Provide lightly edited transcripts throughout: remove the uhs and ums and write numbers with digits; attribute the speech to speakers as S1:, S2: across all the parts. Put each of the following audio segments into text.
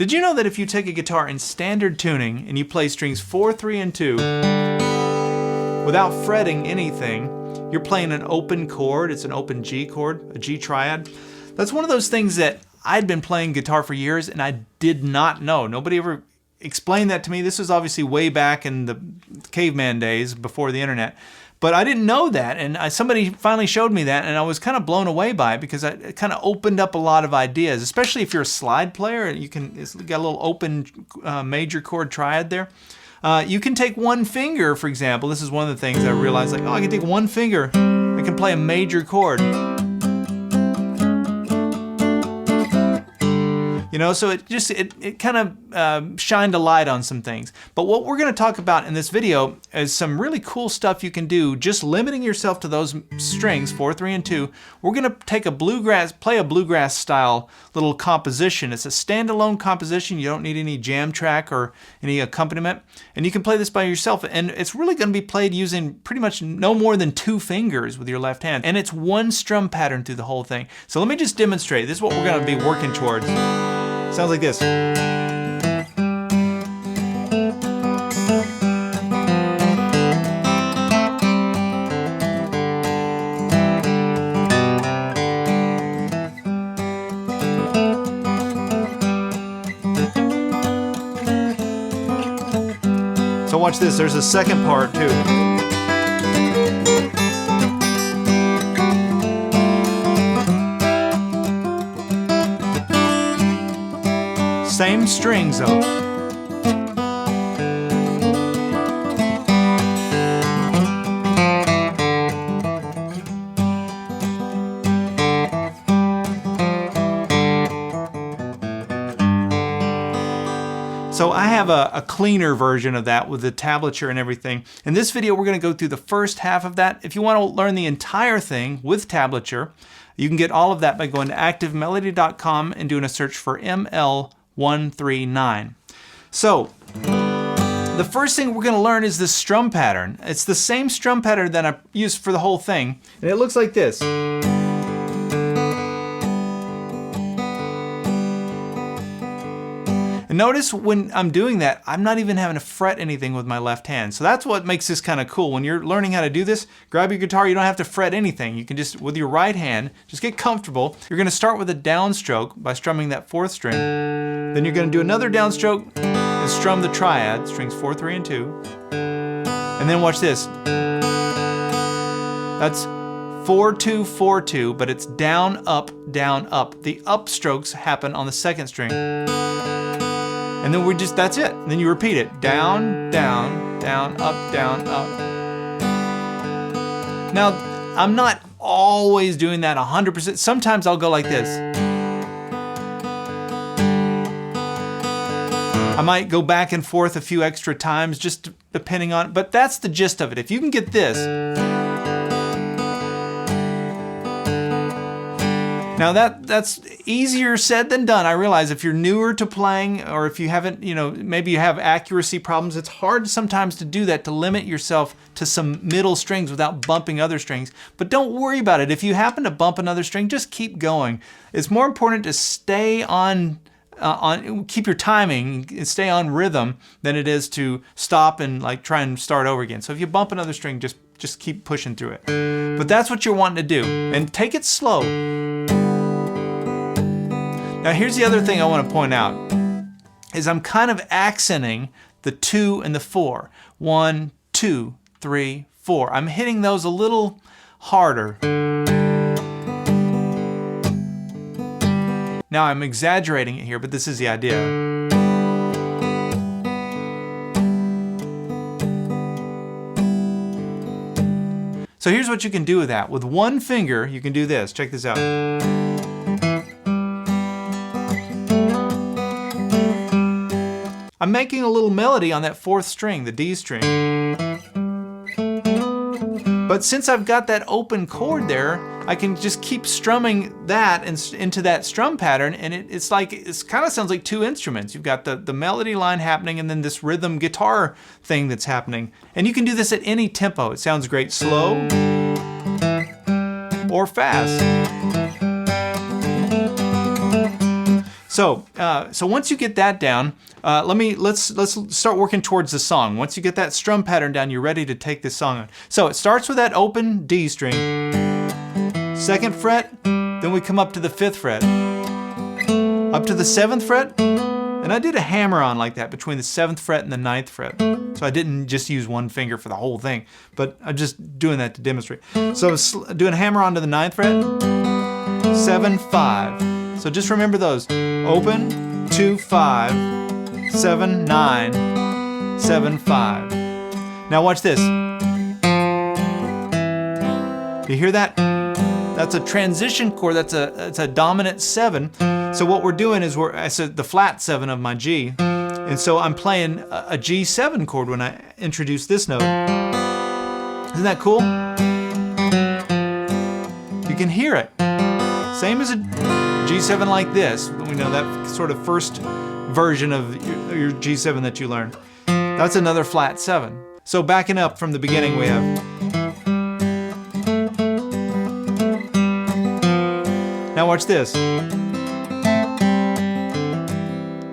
S1: Did you know that if you take a guitar in standard tuning and you play strings 4, 3, and 2 without fretting anything, you're playing an open chord? It's an open G chord, a G triad. That's one of those things that I'd been playing guitar for years and I did not know. Nobody ever explained that to me. This was obviously way back in the caveman days before the internet. But I didn't know that, and somebody finally showed me that, and I was kind of blown away by it because it kind of opened up a lot of ideas, especially if you're a slide player. It's got a little open major chord triad there. You can take one finger, for example. This is one of the things I realized, like, oh, I can take one finger, I can play a major chord. You know, so it kind of shined a light on some things. But what we're going to talk about in this video is some really cool stuff you can do, just limiting yourself to those strings, 4, 3, and 2. We're going to take play a bluegrass style little composition. It's a standalone composition. You don't need any jam track or any accompaniment. And you can play this by yourself. And it's really going to be played using pretty much no more than 2 fingers with your left hand. And it's one strum pattern through the whole thing. So let me just demonstrate. This is what we're going to be working towards. Sounds like this. So watch this, there's a second part too. Same strings though. So I have a cleaner version of that with the tablature and everything. In this video, we're going to go through the first half of that. If you want to learn the entire thing with tablature, you can get all of that by going to activemelody.com and doing a search for ML139. So the first thing we're going to learn is this strum pattern. It's the same strum pattern that I used for the whole thing, and it looks like this. And notice when I'm doing that, I'm not even having to fret anything with my left hand. So that's what makes this kind of cool. When you're learning how to do this, grab your guitar, you don't have to fret anything. You can just, with your right hand, just get comfortable. You're going to start with a downstroke by strumming that 4th string. Then you're going to do another downstroke and strum the triad, strings 4, 3, and 2. And then watch this. That's 4, 2, 4, 2, but it's down, up, down, up. The up strokes happen on the 2nd string. And then that's it. And then you repeat it. Down, down, down, up, down, up. Now, I'm not always doing that 100%. Sometimes I'll go like this. I might go back and forth a few extra times, just depending on, but that's the gist of it. If you can get this. Now that's easier said than done. I realize if you're newer to playing, or if you haven't, maybe you have accuracy problems, it's hard sometimes to do that, to limit yourself to some middle strings without bumping other strings. But don't worry about it. If you happen to bump another string, just keep going. It's more important to stay on keep your timing and stay on rhythm than it is to stop and like try and start over again. So if you bump another string, just keep pushing through it. But that's what you're wanting to do. And take it slow. Now here's the other thing I want to point out, is I'm kind of accenting the 2 and the 4. 1, 2, 3, 4. I'm hitting those a little harder. Now I'm exaggerating it here, but this is the idea. So here's what you can do with that. With one finger, you can do this. Check this out. I'm making a little melody on that 4th string, the D string. But since I've got that open chord there, I can just keep strumming that into that strum pattern, and it kind of sounds like 2 instruments. You've got the melody line happening and then this rhythm guitar thing that's happening. And you can do this at any tempo. It sounds great slow or fast. So once you get that down, let's start working towards the song. Once you get that strum pattern down, you're ready to take this song on. So it starts with that open D string, 2nd fret, then we come up to the 5th fret, up to the 7th fret, and I did a hammer on like that between the 7th fret and the 9th fret. So I didn't just use one finger for the whole thing, but I'm just doing that to demonstrate. So I was doing a hammer on to the 9th fret, 7, 5. So just remember those. Open, 2, 5, 7, 9, 7, 5. Now watch this. You hear that? That's a transition chord. That's a dominant 7. So what we're doing is I said the flat 7 of my G, and so I'm playing a G7 chord when I introduce this note. Isn't that cool? You can hear it. Same as a G7 like this. We know that sort of first version of your G7 that you learned. That's another flat 7. So backing up from the beginning, we have. Now watch this.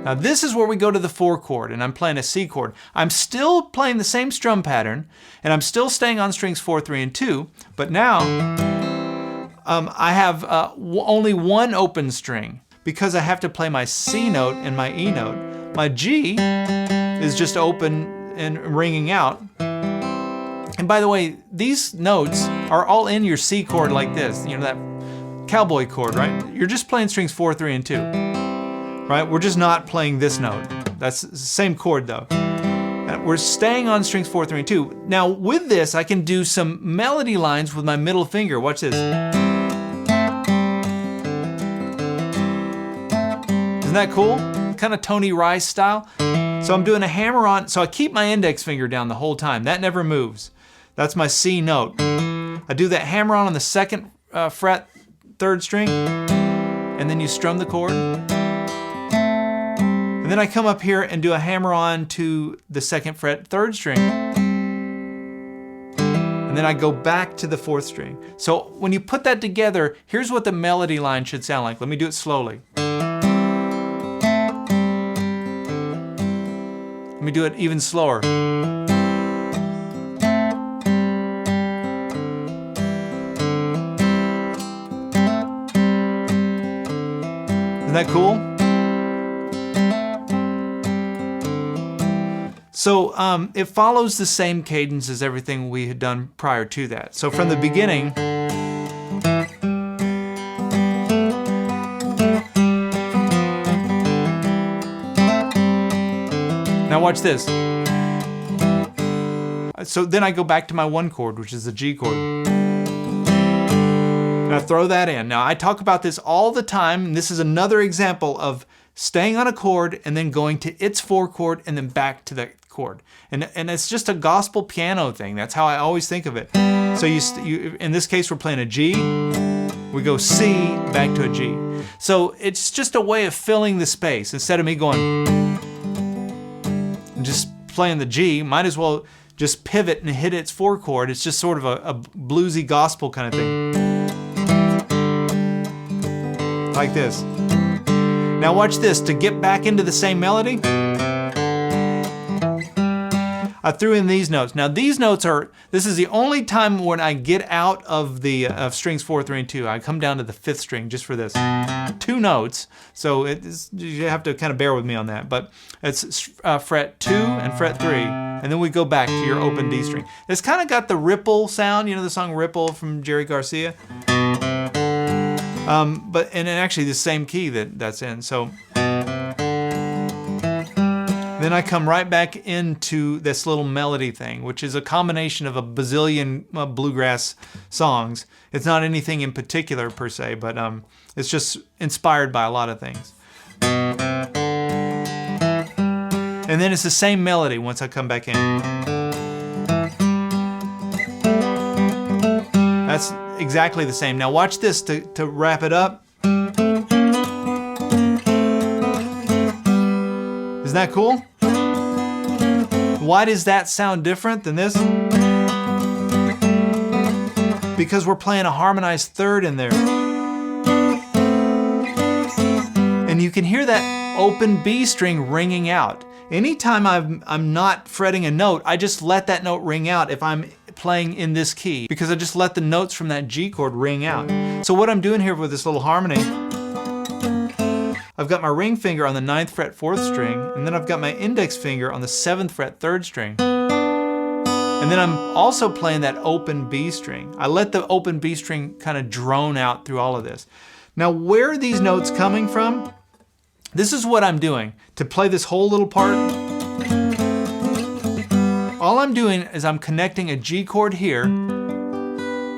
S1: Now this is where we go to the 4 chord, and I'm playing a C chord. I'm still playing the same strum pattern, and I'm still staying on strings 4, 3, and 2, but now I have only one open string because I have to play my C note and my E note. My G is just open and ringing out. And by the way, these notes are all in your C chord like this, you know, that cowboy chord, right? You're just playing strings 4, 3, and 2, right? We're just not playing this note. That's the same chord though. We're staying on strings 4, 3, and 2. Now with this, I can do some melody lines with my middle finger. Watch this. Isn't that cool? Kind of Tony Rice style. So I'm doing a hammer on, so I keep my index finger down the whole time. That never moves. That's my C note. I do that hammer on the 2nd fret, 3rd string, and then you strum the chord. And then I come up here and do a hammer on to the 2nd fret, 3rd string. And then I go back to the 4th string. So when you put that together, here's what the melody line should sound like. Let me do it slowly. Let me do it even slower. Isn't that cool? So it follows the same cadence as everything we had done prior to that. So from the beginning, now watch this. So then I go back to my 1 chord, which is the G chord. And I throw that in. Now I talk about this all the time, and this is another example of staying on a chord and then going to its 4 chord and then back to that chord. And it's just a gospel piano thing. That's how I always think of it. So you in this case, we're playing a G, we go C, back to a G. So it's just a way of filling the space. Instead of me going and just playing the G, might as well just pivot and hit its 4 chord. It's just sort of a bluesy gospel kind of thing. Like this. Now watch this. To get back into the same melody, I threw in these notes. Now these notes this is the only time when I get out of the strings 4, 3, and 2. I come down to the 5th string just for this. 2 notes, so you have to kind of bear with me on that. But it's fret 2 and fret 3, and then we go back to your open D string. It's kind of got the ripple sound, you know the song Ripple from Jerry Garcia? But actually the same key that's in. So then I come right back into this little melody thing, which is a combination of a bazillion bluegrass songs. It's not anything in particular per se, but it's just inspired by a lot of things. And then it's the same melody once I come back in. That's exactly the same. Now watch this to wrap it up. Isn't that cool? Why does that sound different than this? Because we're playing a harmonized 3rd in there. And you can hear that open B string ringing out. Anytime I'm not fretting a note, I just let that note ring out if I'm playing in this key, because I just let the notes from that G chord ring out. So what I'm doing here with this little harmony, I've got my ring finger on the 9th fret 4th string, and then I've got my index finger on the 7th fret 3rd string. And then I'm also playing that open B string. I let the open B string kind of drone out through all of this. Now, where are these notes coming from? This is what I'm doing to play this whole little part. All I'm doing is I'm connecting a G chord here.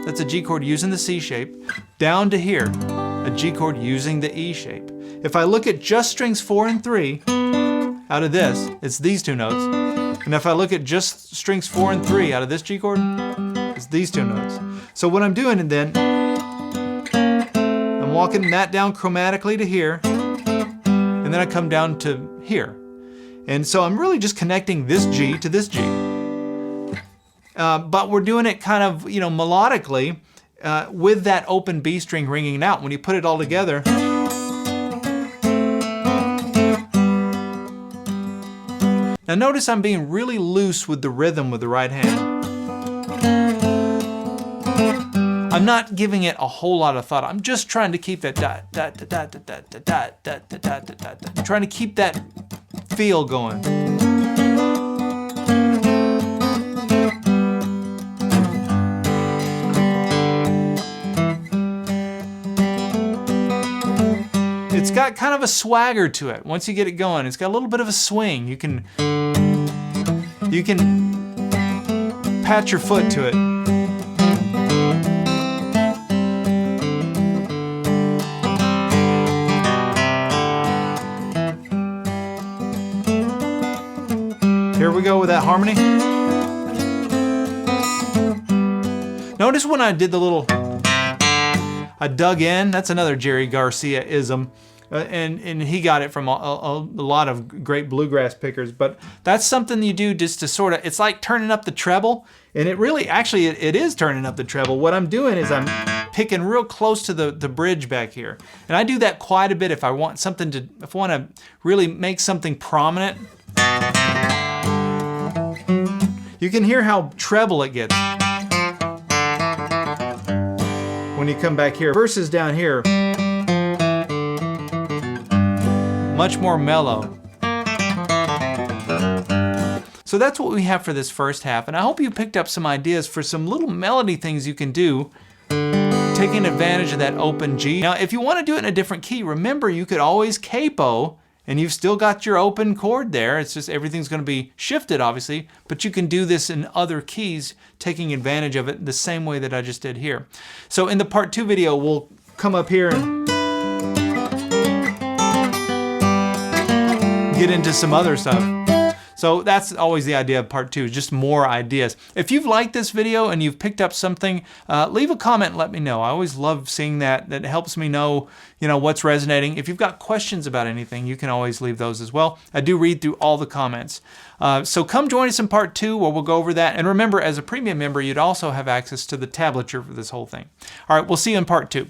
S1: That's a G chord using the C shape, down to here, a G chord using the E shape. If I look at just strings 4 and 3, out of this, it's these two notes. And if I look at just strings 4 and 3 out of this G chord, it's these two notes. So what I'm doing then, I'm walking that down chromatically to here, and then I come down to here. And so I'm really just connecting this G to this G. But we're doing it kind of, melodically with that open B string ringing out. When you put it all together, now notice I'm being really loose with the rhythm with the right hand. I'm not giving it a whole lot of thought. I'm just trying to keep that I'm trying to keep that feel going. It's got kind of a swagger to it. Once you get it going, it's got a little bit of a swing. You can pat your foot to it. Here we go with that harmony. Notice when I did the little, I dug in. That's another Jerry Garcia-ism. And he got it from a lot of great bluegrass pickers. But that's something you do just to sort of, it's like turning up the treble. And it really, actually, it is turning up the treble. What I'm doing is I'm picking real close to the bridge back here. And I do that quite a bit if I want something to, if I want to really make something prominent. You can hear how treble it gets when you come back here. Verses down here, much more mellow. So that's what we have for this first half, and I hope you picked up some ideas for some little melody things you can do, taking advantage of that open G. Now, if you want to do it in a different key, remember you could always capo, and you've still got your open chord there. It's just everything's going to be shifted, obviously, but you can do this in other keys, taking advantage of it the same way that I just did here. So in the part 2 video, we'll come up here and get into some other stuff. So that's always the idea of part 2, just more ideas. If you've liked this video and you've picked up something, leave a comment and let me know. I always love seeing that. That helps me know, what's resonating. If you've got questions about anything, you can always leave those as well. I do read through all the comments. So come join us in part 2 where we'll go over that. And remember, as a premium member, you'd also have access to the tablature for this whole thing. All right, we'll see you in part 2.